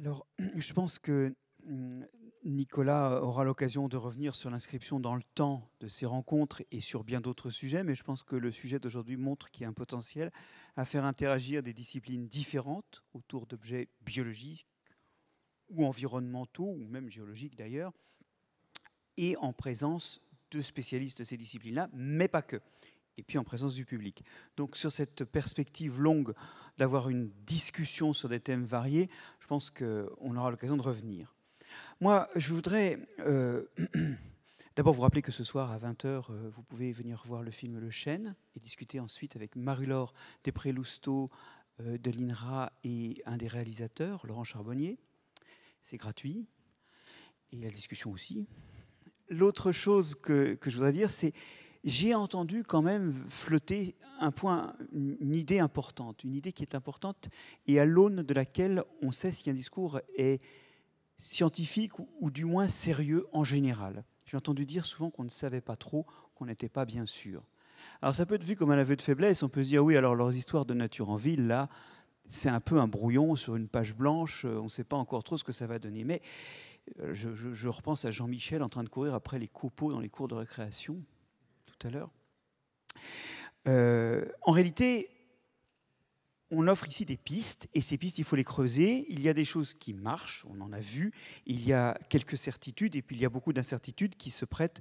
Alors, je pense que Nicolas aura l'occasion de revenir sur l'inscription dans le temps de ces rencontres et sur bien d'autres sujets, mais je pense que le sujet d'aujourd'hui montre qu'il y a un potentiel à faire interagir des disciplines différentes autour d'objets biologiques ou environnementaux, ou même géologiques d'ailleurs, et en présence de spécialistes de ces disciplines-là, mais pas que, et puis en présence du public. Donc sur cette perspective longue d'avoir une discussion sur des thèmes variés, je pense qu'on aura l'occasion de revenir. Moi, je voudrais d'abord vous rappeler que ce soir à 20 h, vous pouvez venir voir le film Le Chêne et discuter ensuite avec Marie-Laure Després-Lousteau de l'INRA et un des réalisateurs, Laurent Charbonnier. C'est gratuit, et la discussion aussi. L'autre chose que je voudrais dire, c'est j'ai entendu quand même flotter un point, une idée importante, une idée qui est importante et à l'aune de laquelle on sait si un discours est scientifique ou du moins sérieux en général. J'ai entendu dire souvent qu'on ne savait pas trop, qu'on n'était pas bien sûr. Alors ça peut être vu comme un aveu de faiblesse, on peut se dire oui, alors leurs histoires de nature en ville, là, c'est un peu un brouillon sur une page blanche, on ne sait pas encore trop ce que ça va donner. Mais je repense à Jean-Michel en train de courir après les copeaux dans les cours de récréation, tout à l'heure. En réalité, on offre ici des pistes, et ces pistes, il faut les creuser. Il y a des choses qui marchent, on en a vu. Il y a quelques certitudes, et puis il y a beaucoup d'incertitudes qui se prêtent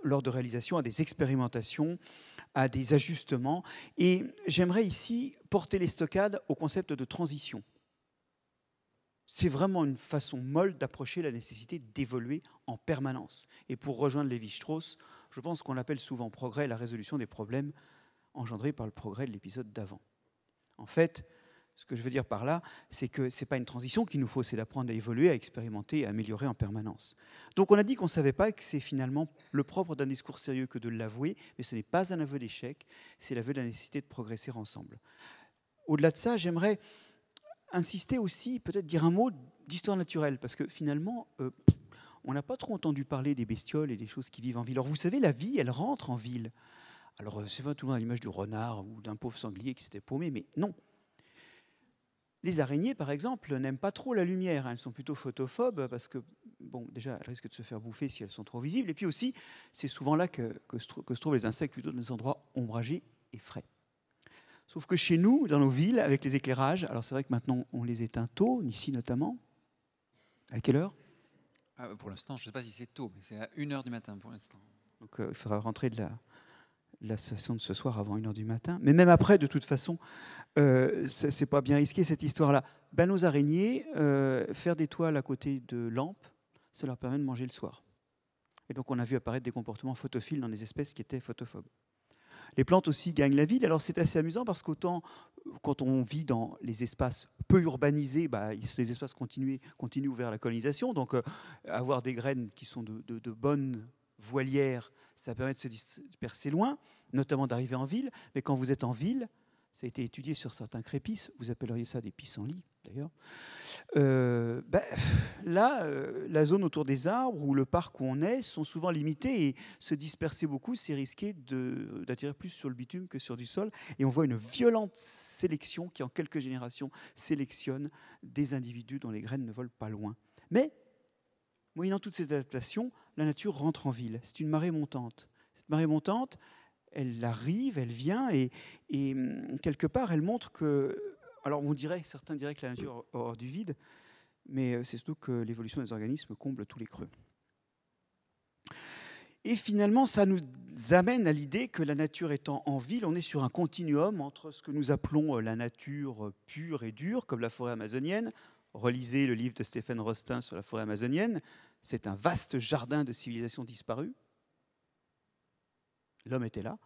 lors de réalisation à des expérimentations, à des ajustements. Et j'aimerais ici porter les stockades au concept de transition. C'est vraiment une façon molle d'approcher la nécessité d'évoluer en permanence. Et pour rejoindre Lévi-Strauss, je pense qu'on appelle souvent progrès la résolution des problèmes engendrés par le progrès de l'épisode d'avant. En fait, ce que je veux dire par là, c'est que ce n'est pas une transition qu'il nous faut, c'est d'apprendre à évoluer, à expérimenter, à améliorer en permanence. Donc on a dit qu'on ne savait pas, et que c'est finalement le propre d'un discours sérieux que de l'avouer, mais ce n'est pas un aveu d'échec, c'est l'aveu de la nécessité de progresser ensemble. Au-delà de ça, j'aimerais insister aussi, peut-être dire un mot d'histoire naturelle, parce que finalement, on n'a pas trop entendu parler des bestioles et des choses qui vivent en ville. Alors vous savez, la vie, elle rentre en ville. Alors c'est pas tout le monde à l'image du renard ou d'un pauvre sanglier qui s'était paumé, mais non. Les araignées, par exemple, n'aiment pas trop la lumière. Elles sont plutôt photophobes parce que, bon, déjà, elles risquent de se faire bouffer si elles sont trop visibles. Et puis aussi, c'est souvent là que se trouvent les insectes, plutôt dans des endroits ombragés et frais. Sauf que chez nous, dans nos villes, avec les éclairages, alors c'est vrai que maintenant on les éteint tôt, ici notamment. À quelle heure? Pour l'instant, je ne sais pas si c'est tôt, mais c'est à 1 h du matin pour l'instant. Donc il faudra rentrer de la session de ce soir avant 1 h du matin. Mais même après, de toute façon, c'est pas bien risqué cette histoire-là. Ben, nos araignées, faire des toiles à côté de lampes, ça leur permet de manger le soir. Et donc on a vu apparaître des comportements photophiles dans des espèces qui étaient photophobes. Les plantes aussi gagnent la ville. Alors c'est assez amusant parce qu'autant quand on vit dans les espaces peu urbanisés, les espaces continuent vers la colonisation. Donc avoir des graines qui sont de bonnes voilières, ça permet de se disperser loin, notamment d'arriver en ville. Mais quand vous êtes en ville, ça a été étudié sur certains crépices, vous appelleriez ça des pissenlits d'ailleurs. Là, la zone autour des arbres ou le parc où on est sont souvent limités et se disperser beaucoup, c'est risqué d'attirer plus sur le bitume que sur du sol. Et on voit une violente sélection qui, en quelques générations, sélectionne des individus dont les graines ne volent pas loin. Mais, moyennant toutes ces adaptations, la nature rentre en ville. C'est une marée montante. Cette marée montante, elle arrive, elle vient et quelque part, elle montre que... Alors certains diraient que la nature est hors du vide, mais c'est surtout que l'évolution des organismes comble tous les creux. Et finalement, ça nous amène à l'idée que la nature étant en ville, on est sur un continuum entre ce que nous appelons la nature pure et dure, comme la forêt amazonienne. Relisez le livre de Stéphane Rostin sur la forêt amazonienne. C'est un vaste jardin de civilisation disparue. L'homme était là.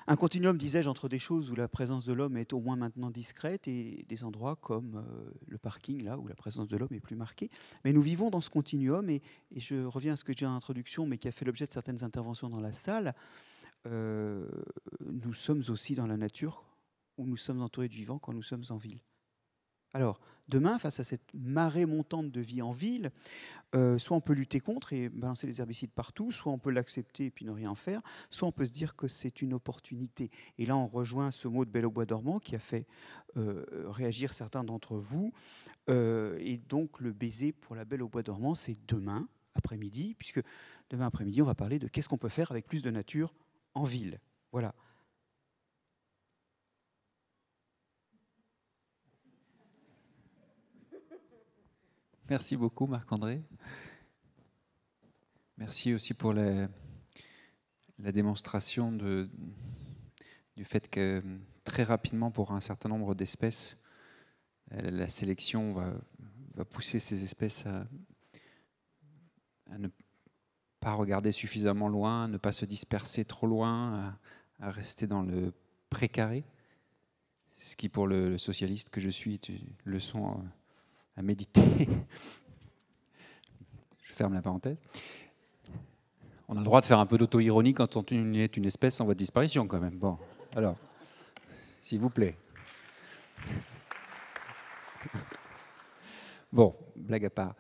Un continuum, disais-je, entre des choses où la présence de l'homme est au moins maintenant discrète et des endroits comme le parking, là où la présence de l'homme est plus marquée. Mais nous vivons dans ce continuum et je reviens à ce que j'ai dit en introduction, mais qui a fait l'objet de certaines interventions dans la salle. Nous sommes aussi dans la nature où nous sommes entourés de vivants quand nous sommes en ville. Alors, demain, face à cette marée montante de vie en ville, soit on peut lutter contre et balancer les herbicides partout, soit on peut l'accepter et puis ne rien faire, soit on peut se dire que c'est une opportunité. Et là, on rejoint ce mot de Belle au bois dormant qui a fait réagir certains d'entre vous. Et donc, le baiser pour la Belle au bois dormant, c'est demain après-midi, puisque demain après-midi, on va parler de qu'est-ce qu'on peut faire avec plus de nature en ville. Voilà. Merci beaucoup, Marc-André. Merci aussi pour la démonstration du fait que très rapidement, pour un certain nombre d'espèces, la sélection va pousser ces espèces à ne pas regarder suffisamment loin, à ne pas se disperser trop loin, à rester dans le précaré, ce qui pour le socialiste que je suis est une leçon à méditer. Je ferme la parenthèse. On a le droit de faire un peu d'auto-ironie quand on est une espèce en voie de disparition quand même. Bon, alors, s'il vous plaît. Bon, blague à part.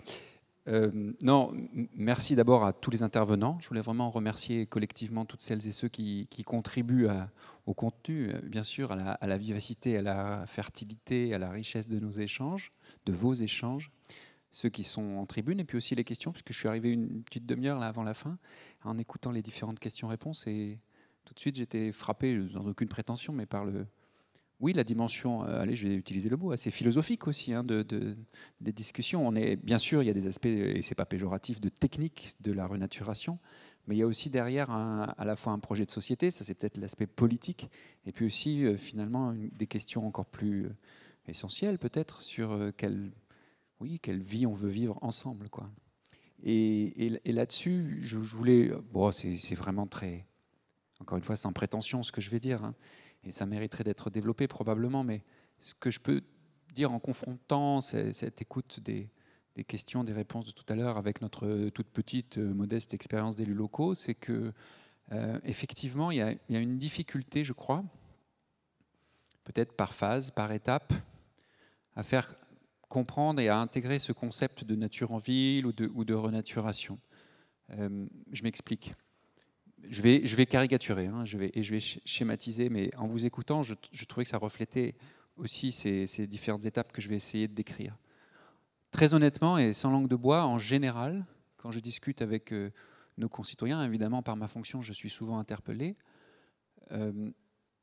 Non, merci d'abord à tous les intervenants. Je voulais vraiment remercier collectivement toutes celles et ceux qui contribuent au contenu, bien sûr, à la vivacité, à la fertilité, à la richesse de nos échanges, de vos échanges, ceux qui sont en tribune, et puis aussi les questions, puisque je suis arrivé une petite demi-heure là avant la fin, en écoutant les différentes questions-réponses, et tout de suite j'étais frappé, sans aucune prétention, mais par oui, la dimension, allez, je vais utiliser le mot, assez philosophique aussi, hein, des discussions. On est, bien sûr, il y a des aspects, et c'est pas péjoratif, de technique de la renaturation, mais il y a aussi derrière à la fois un projet de société, ça c'est peut-être l'aspect politique, et puis aussi finalement des questions encore plus essentielles peut-être sur quelle vie on veut vivre ensemble, quoi. Et là-dessus, je voulais, bon, c'est vraiment très, encore une fois, sans prétention ce que je vais dire, hein, et ça mériterait d'être développé probablement, mais ce que je peux dire en confrontant cette écoute des questions, des réponses de tout à l'heure avec notre toute petite, modeste expérience d'élus locaux, c'est que effectivement, il y a une difficulté, je crois, peut-être par phase, par étape, à faire comprendre et à intégrer ce concept de nature en ville ou de renaturation. Je m'explique. Je vais caricaturer, hein, je vais schématiser, mais en vous écoutant, je trouvais que ça reflétait aussi ces différentes étapes que je vais essayer de décrire. Très honnêtement et sans langue de bois, en général, quand je discute avec nos concitoyens, évidemment par ma fonction, je suis souvent interpellé, la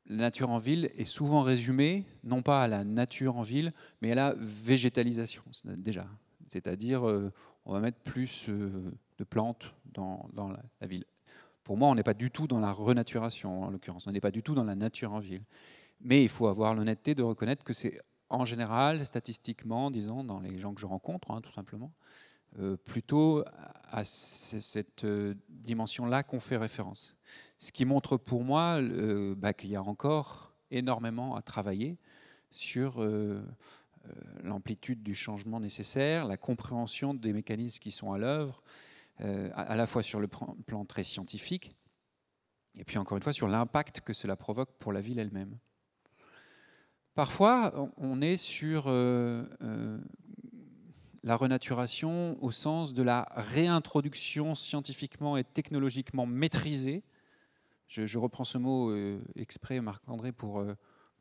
nature en ville est souvent résumée, non pas à la nature en ville, mais à la végétalisation, déjà. C'est-à-dire, on va mettre plus de plantes dans la ville. Pour moi, on n'est pas du tout dans la renaturation, en l'occurrence. On n'est pas du tout dans la nature en ville. Mais il faut avoir l'honnêteté de reconnaître que c'est, en général, statistiquement, disons, dans les gens que je rencontre, hein, tout simplement, plutôt à cette dimension-là qu'on fait référence. Ce qui montre pour moi qu'il y a encore énormément à travailler sur l'amplitude du changement nécessaire, la compréhension des mécanismes qui sont à l'œuvre, à la fois sur le plan très scientifique, et puis encore une fois sur l'impact que cela provoque pour la ville elle-même. Parfois, on est sur la renaturation au sens de la réintroduction scientifiquement et technologiquement maîtrisée. Je reprends ce mot exprès, Marc-André, pour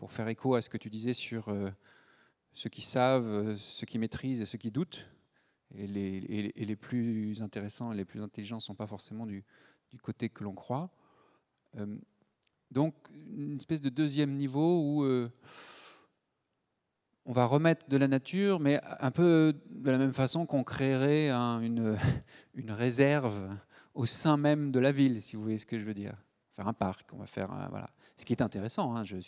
faire écho à ce que tu disais sur ceux qui savent, ceux qui maîtrisent et ceux qui doutent. Et les plus intéressants et les plus intelligents ne sont pas forcément du côté que l'on croit. Donc, une espèce de deuxième niveau où on va remettre de la nature, mais un peu de la même façon qu'on créerait une réserve au sein même de la ville, si vous voyez ce que je veux dire. Faire un parc, on va faire voilà. Ce qui est intéressant, hein, il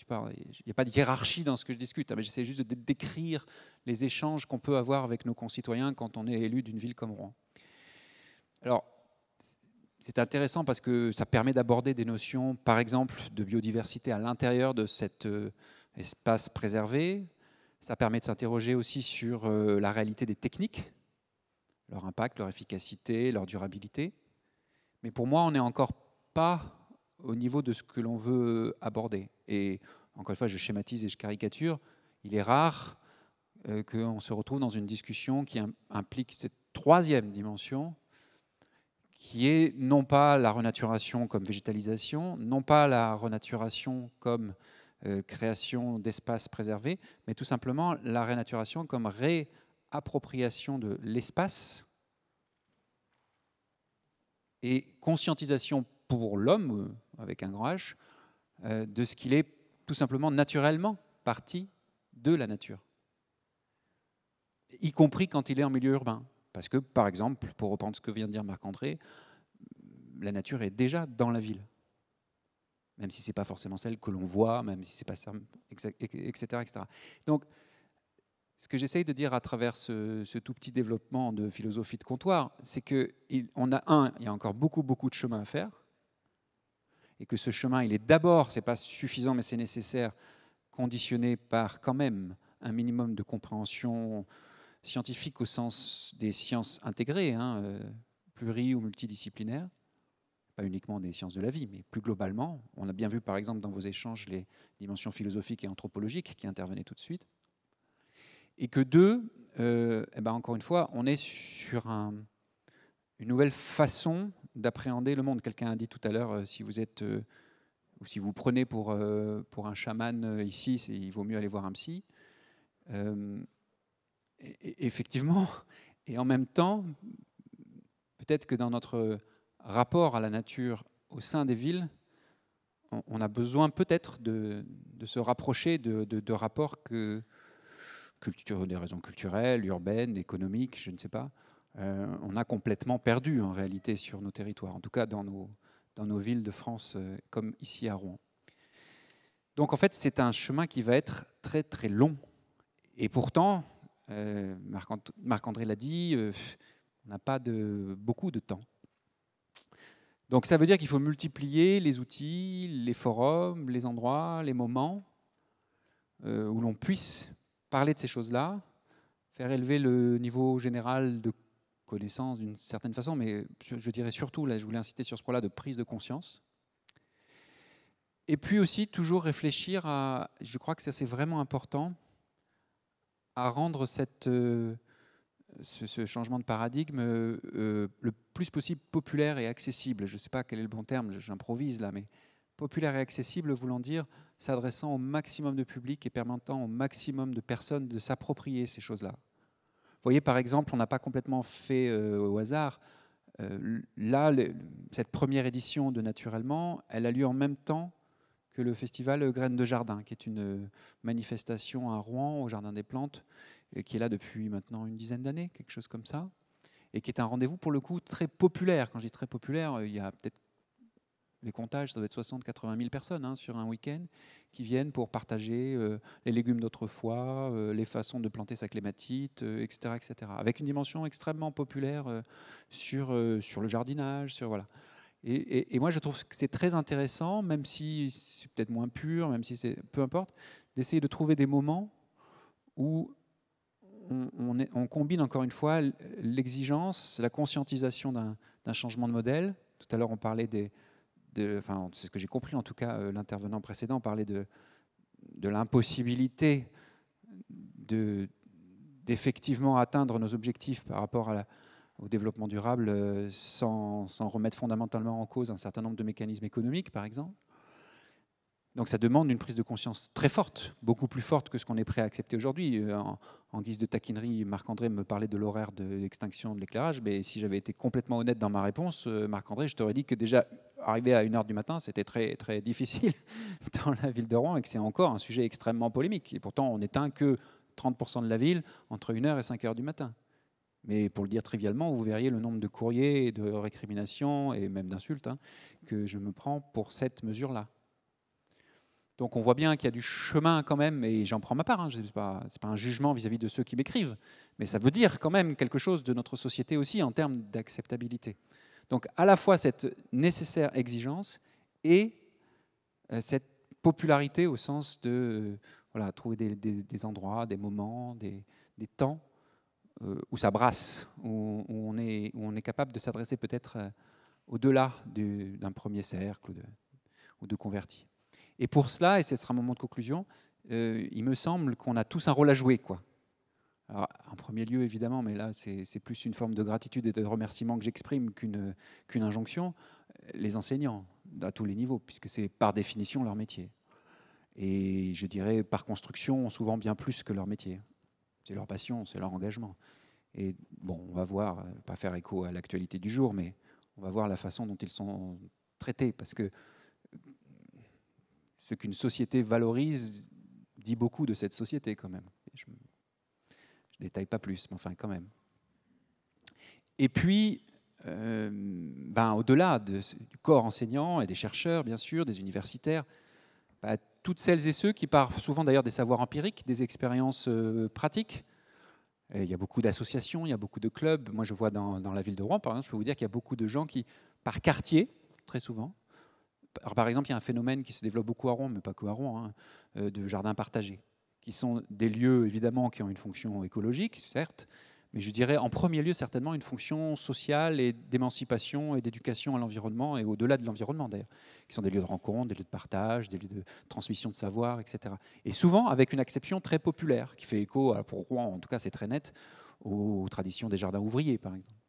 n'y a pas de hiérarchie dans ce que je discute, hein, mais j'essaie juste de décrire les échanges qu'on peut avoir avec nos concitoyens quand on est élu d'une ville comme Rouen. Alors, c'est intéressant parce que ça permet d'aborder des notions, par exemple, de biodiversité à l'intérieur de cet espace préservé. Ça permet de s'interroger aussi sur la réalité des techniques, leur impact, leur efficacité, leur durabilité. Mais pour moi, on n'est encore pas au niveau de ce que l'on veut aborder. Et encore une fois, je schématise et je caricature. Il est rare qu'on se retrouve dans une discussion qui implique cette troisième dimension, qui est non pas la renaturation comme végétalisation, non pas la renaturation comme création d'espaces préservés, mais tout simplement la renaturation comme réappropriation de l'espace et conscientisation pour l'homme, avec un grand H, de ce qu'il est tout simplement naturellement parti de la nature, y compris quand il est en milieu urbain. Parce que, par exemple, pour reprendre ce que vient de dire Marc-André, la nature est déjà dans la ville, même si ce n'est pas forcément celle que l'on voit, même si ce n'est pas ça, etc., etc. Donc, ce que j'essaye de dire à travers ce tout petit développement de philosophie de comptoir, c'est qu'on a il y a encore beaucoup de chemin à faire, et que ce chemin, il est d'abord, c'est pas suffisant, mais c'est nécessaire, conditionné par quand même un minimum de compréhension scientifique au sens des sciences intégrées, pluri- ou multidisciplinaires, pas uniquement des sciences de la vie, mais plus globalement. On a bien vu par exemple dans vos échanges les dimensions philosophiques et anthropologiques qui intervenaient tout de suite. Et que encore une fois, on est sur une nouvelle façon d'appréhender le monde. Quelqu'un a dit tout à l'heure, si vous êtes, ou si vous prenez pour un chaman ici, il vaut mieux aller voir un psy. Effectivement, et en même temps, peut-être que dans notre rapport à la nature au sein des villes, on a besoin peut-être de se rapprocher de rapports des raisons culturelles, urbaines, économiques, je ne sais pas, on a complètement perdu en réalité sur nos territoires, en tout cas dans nos villes de France, comme ici à Rouen. Donc en fait, c'est un chemin qui va être très très long. Et pourtant, Marc-André l'a dit, on n'a pas beaucoup de temps. Donc ça veut dire qu'il faut multiplier les outils, les forums, les endroits, les moments où l'on puisse parler de ces choses-là, faire élever le niveau général de connaissance d'une certaine façon, mais je dirais surtout, là je voulais insister sur ce point-là, de prise de conscience. Et puis aussi toujours réfléchir à, je crois que ça c'est vraiment important, à rendre ce changement de paradigme le plus possible populaire et accessible. Je ne sais pas quel est le bon terme, j'improvise là, mais populaire et accessible voulant dire s'adressant au maximum de public et permettant au maximum de personnes de s'approprier ces choses-là. Vous voyez, par exemple, on n'a pas complètement fait au hasard. Là, cette première édition de Naturellement, elle a lieu en même temps que le festival Graines de Jardin, qui est une manifestation à Rouen, au Jardin des Plantes, qui est là depuis maintenant une dizaine d'années, quelque chose comme ça, et qui est un rendez-vous pour le coup très populaire. Quand je dis très populaire, il y a peut-être les comptages, ça doit être 60-80 000 personnes sur un week-end qui viennent pour partager les légumes d'autrefois, les façons de planter sa clématite, etc., etc. Avec une dimension extrêmement populaire sur le jardinage, voilà. Et moi, je trouve que c'est très intéressant, même si c'est peut-être moins pur, même si c'est peu importe, d'essayer de trouver des moments où on combine encore une fois l'exigence, la conscientisation d'un changement de modèle. Tout à l'heure, on parlait enfin, c'est ce que j'ai compris en tout cas, l'intervenant précédent parlait de l'impossibilité d'effectivement atteindre nos objectifs par rapport au développement durable sans remettre fondamentalement en cause un certain nombre de mécanismes économiques, par exemple. Donc ça demande une prise de conscience très forte, beaucoup plus forte que ce qu'on est prêt à accepter aujourd'hui. En guise de taquinerie, Marc-André me parlait de l'horaire de l'extinction de l'éclairage, mais si j'avais été complètement honnête dans ma réponse, Marc-André, je t'aurais dit que déjà, arrivé à 1h du matin, c'était très, très difficile dans la ville de Rouen et que c'est encore un sujet extrêmement polémique. Et pourtant, on n'éteint que 30% de la ville entre 1h et 5h du matin. Mais pour le dire trivialement, vous verriez le nombre de courriers, de récriminations et même d'insultes que je me prends pour cette mesure-là. Donc on voit bien qu'il y a du chemin quand même, et j'en prends ma part, ce n'est pas un jugement vis-à-vis de ceux qui m'écrivent, mais ça veut dire quand même quelque chose de notre société aussi en termes d'acceptabilité. Donc à la fois cette nécessaire exigence et cette popularité au sens de trouver des endroits, des moments, des temps où ça brasse, où on est capable de s'adresser peut-être au-delà d'un premier cercle ou de convertis. Et pour cela, et ce sera mon moment de conclusion, il me semble qu'on a tous un rôle à jouer, quoi. Alors, en premier lieu, évidemment, mais là, c'est plus une forme de gratitude et de remerciement que j'exprime qu'une injonction, les enseignants, à tous les niveaux, puisque c'est par définition leur métier. Et je dirais, par construction, souvent bien plus que leur métier. C'est leur passion, c'est leur engagement. Et bon, on va voir, pas faire écho à l'actualité du jour, mais on va voir la façon dont ils sont traités, parce que ce qu'une société valorise dit beaucoup de cette société quand même. Je ne détaille pas plus, mais enfin quand même. Et puis, au-delà du corps enseignant et des chercheurs, bien sûr, des universitaires, toutes celles et ceux qui partent souvent d'ailleurs des savoirs empiriques, des expériences pratiques. Et il y a beaucoup d'associations, il y a beaucoup de clubs. Moi, je vois dans la ville de Rouen, par exemple, je peux vous dire qu'il y a beaucoup de gens qui, par quartier, très souvent, alors, par exemple, il y a un phénomène qui se développe beaucoup à Rouen, mais pas que à Rouen, hein, de jardins partagés, qui sont des lieux, évidemment, qui ont une fonction écologique, certes, mais je dirais en premier lieu, certainement, une fonction sociale et d'émancipation et d'éducation à l'environnement, et au-delà de l'environnement, d'ailleurs, qui sont des lieux de rencontre, des lieux de partage, des lieux de transmission de savoir, etc. Et souvent avec une acception très populaire, qui fait écho, pour Rouen, en tout cas, c'est très net, aux traditions des jardins ouvriers, par exemple.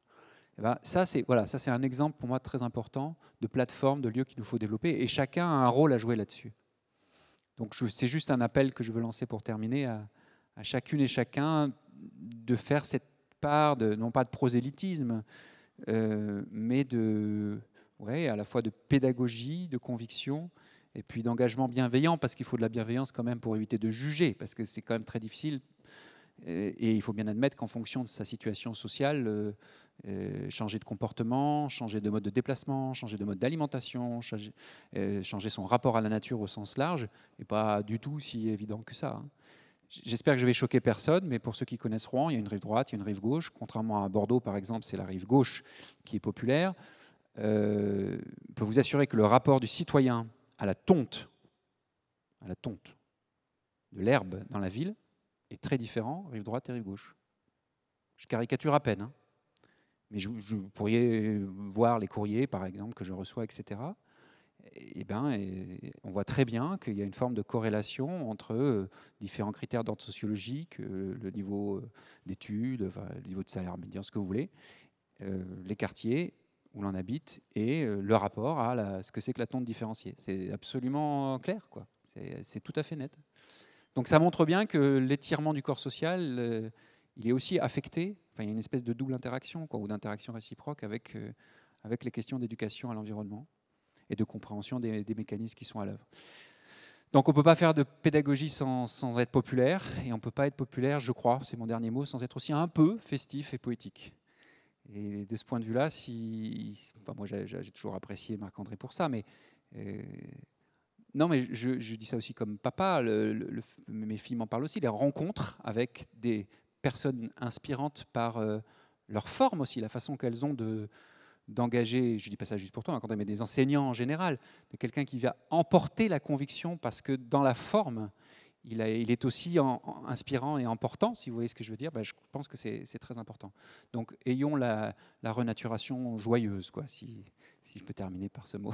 Ça, c'est un exemple pour moi très important de plateforme, de lieu qu'il nous faut développer, et chacun a un rôle à jouer là-dessus. Donc c'est juste un appel que je veux lancer pour terminer à chacune et chacun de faire cette part, non pas de prosélytisme, mais à la fois de pédagogie, de conviction, et puis d'engagement bienveillant, parce qu'il faut de la bienveillance quand même pour éviter de juger, parce que c'est quand même très difficile. Et il faut bien admettre qu'en fonction de sa situation sociale, changer de comportement, changer de mode de déplacement, changer de mode d'alimentation, changer son rapport à la nature au sens large, n'est pas du tout si évident que ça. J'espère que je vais choquer personne, mais pour ceux qui connaissent Rouen, il y a une rive droite, il y a une rive gauche. Contrairement à Bordeaux, par exemple, c'est la rive gauche qui est populaire. Je peux vous assurer que le rapport du citoyen à la tonte de l'herbe dans la ville, est très différent, rive droite et rive gauche. Je caricature à peine, hein. Mais je pourriez voir les courriers, par exemple, que je reçois, etc. On voit très bien qu'il y a une forme de corrélation entre différents critères d'ordre sociologique, le niveau d'études, le niveau de salaire médian, ce que vous voulez, les quartiers où l'on habite et le rapport à ce que c'est que la tonte différenciée. C'est absolument clair, quoi. C'est tout à fait net. Donc ça montre bien que l'étirement du corps social, il est aussi affecté, enfin, il y a une espèce de double interaction, ou d'interaction réciproque avec les questions d'éducation à l'environnement et de compréhension des mécanismes qui sont à l'œuvre. Donc on ne peut pas faire de pédagogie sans être populaire, et on ne peut pas être populaire, je crois, c'est mon dernier mot, sans être aussi un peu festif et poétique. Et de ce point de vue-là, moi j'ai toujours apprécié Marc-André pour ça, mais... non, mais je dis ça aussi comme papa, mes filles m'en parlent aussi, les rencontres avec des personnes inspirantes par leur forme aussi, la façon qu'elles ont d'engager, je ne dis pas ça juste pour toi, mais des enseignants en général, de quelqu'un qui va emporter la conviction, parce que dans la forme, il est aussi inspirant et emportant, si vous voyez ce que je veux dire. Je pense que c'est très important. Donc ayons la renaturation joyeuse, quoi, si je peux terminer par ce mot.